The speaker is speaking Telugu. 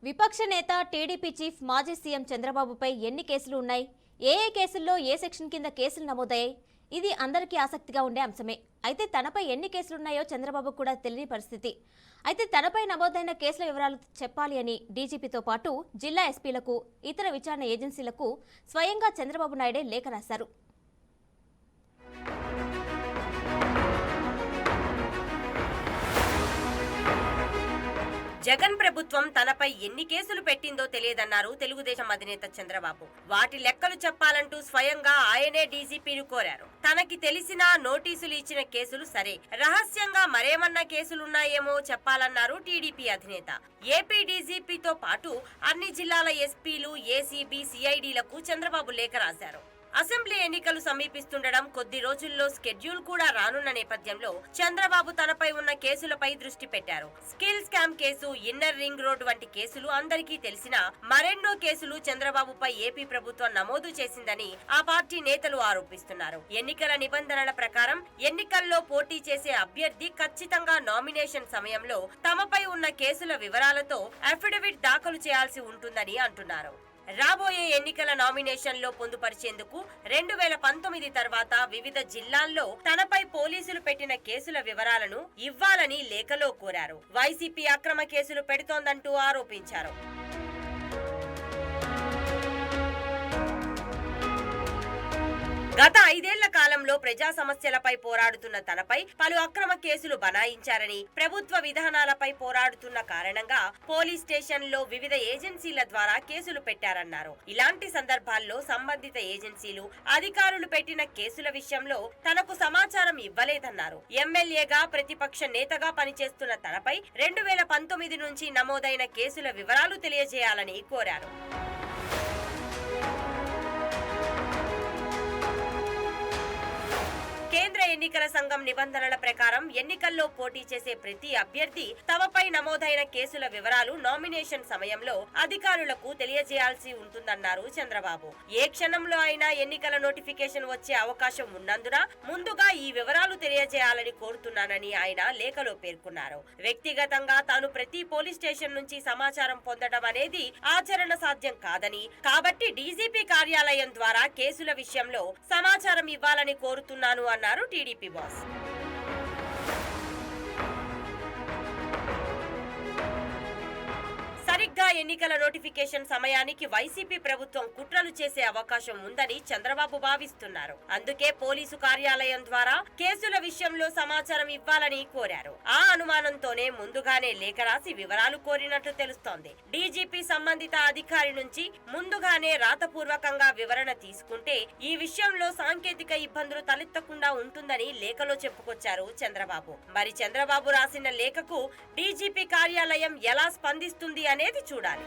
విపక్ష నేత టీడీపీ చీఫ్ మాజీ సీఎం చంద్రబాబుపై ఎన్ని కేసులు ఉన్నాయి? ఏ కేసుల్లో ఏ సెక్షన్ కింద కేసులు నమోదయ్యాయి? ఇది అందరికీ ఆసక్తిగా ఉండే అంశమే. అయితే తనపై ఎన్ని కేసులున్నాయో చంద్రబాబు కూడా తెలియని పరిస్థితి. అయితే తనపై నమోదైన కేసుల వివరాలు చెప్పాలి అని డీజీపీతో పాటు జిల్లా ఎస్పీలకు, ఇతర విచారణ ఏజెన్సీలకు స్వయంగా చంద్రబాబు నాయుడే లేఖ రాశారు. జగన్ ప్రభుత్వం తనపై ఎన్ని కేసులు పెట్టిందో తెలియదన్నారు తెలుగుదేశం అధినేత చంద్రబాబు. వాటి లెక్కలు చెప్పాలంటూ స్వయంగా ఆయనే డీజీపీని కోరారు. తనకి తెలిసిన నోటీసులు ఇచ్చిన కేసులు సరే, రహస్యంగా మరేమన్నా కేసులున్నాయేమో చెప్పాలన్నారు టీడీపీ అధినేత. ఏపీ డీజీపీతో పాటు అన్ని జిల్లాల ఎస్పీలు, ఏసీబీ, సిఐడీలకు చంద్రబాబు లేఖ రాశారు. అసెంబ్లీ ఎన్నికలు సమీపిస్తుండడం, కొద్ది రోజుల్లో స్కెడ్యూల్ కూడా రానున్న నేపథ్యంలో చంద్రబాబు తనపై ఉన్న కేసులపై దృష్టి పెట్టారు. Skill scam case, inner ring road వంటి కేసులు అందరికీ తెలిసినా మరెన్నో కేసులు చంద్రబాబుపై ఏపీ ప్రభుత్వం నమోదు చేసిందని ఆ పార్టీ నేతలు ఆరోపిస్తున్నారు. ఎన్నికల నిబంధనల ప్రకారం ఎన్నికల్లో పోటీ చేసే అభ్యర్థి ఖచ్చితంగా నామినేషన్ సమయంలో తమపై ఉన్న కేసుల వివరాలతో అఫిడవిట్ దాఖలు చేయాల్సి ఉంటుందని అంటున్నారు. రాబోయే ఎన్నికల నామినేషన్లో పొందుపరిచేందుకు 2019 తర్వాత వివిధ జిల్లాల్లో తనపై పోలీసులు పెట్టిన కేసుల వివరాలను ఇవ్వాలని లేఖలో కోరారు. వైసీపీ అక్రమ కేసులు పెడుతోందంటూ ఆరోపించారు. గత 5 ఏళ్ల కాలంలో ప్రజా సమస్యలపై పోరాడుతున్న తనపై పలు అక్రమ కేసులు బనాయించారని, ప్రభుత్వ విధానాలపై పోరాడుతున్న కారణంగా పోలీస్ స్టేషన్లో వివిధ ఏజెన్సీల ద్వారా కేసులు పెట్టారన్నారు. ఇలాంటి సందర్భాల్లో సంబంధిత ఏజెన్సీలు, అధికారులు పెట్టిన కేసుల విషయంలో తనకు సమాచారం ఇవ్వలేదన్నారు. ఎమ్మెల్యేగా, ప్రతిపక్ష నేతగా పనిచేస్తున్న తనపై 2019 నుంచి నమోదైన కేసుల వివరాలు తెలియజేయాలని కోరారు. కేంద్ర ఎన్నికల సంఘం నిబంధనల ప్రకారం ఎన్నికల్లో పోటీ చేసే ప్రతి అభ్యర్థి తమపై నమోదైన కేసుల వివరాలు నామినేషన్ సమయంలో అధికారులకు తెలియజేయాల్సి ఉంటుందన్నారు చంద్రబాబు. ఏ క్షణంలో అయినా ఎన్నికల నోటిఫికేషన్ వచ్చే అవకాశం ఉన్నందున ముందుగా ఈ వివరాలు తెలియజేయాలని కోరుతున్నానని ఆయన లేఖలో పేర్కొన్నారు. వ్యక్తిగతంగా తాను ప్రతి పోలీస్ స్టేషన్ నుంచి సమాచారం పొందడం అనేది ఆచరణ సాధ్యం కాదని, కాబట్టి డీజీపీ కార్యాలయం ద్వారా కేసుల విషయంలో సమాచారం ఇవ్వాలని కోరుతున్నాను అన్నారు టీడీపీ బాస్. సరిగ్గా ఎన్నికల నోటిఫికేషన్ సమయానికి వైసీపీ ప్రభుత్వం కుట్రలు చేసే అవకాశం ఉందని చంద్రబాబు భావిస్తున్నారు. అందుకే పోలీసు కార్యాలయం ద్వారా కేసుల విషయంలో సమాచారం ఇవ్వాలని కోరారు. ఆ అనుమానంతోనే ముందుగానే లేఖ రాసి వివరాలు కోరినట్లు తెలుస్తోంది. డీజీపీ సంబంధిత అధికారి నుంచి ముందుగానే రాతపూర్వకంగా వివరణ తీసుకుంటే ఈ విషయంలో సాంకేతిక ఇబ్బందులు తలెత్తకుండా ఉంటుందని లేఖలో చెప్పుకొచ్చారు చంద్రబాబు. మరి చంద్రబాబు రాసిన లేఖకు డీజీపీ కార్యాలయం ఎలా స్పందిస్తుంది అనేది చూడాలి.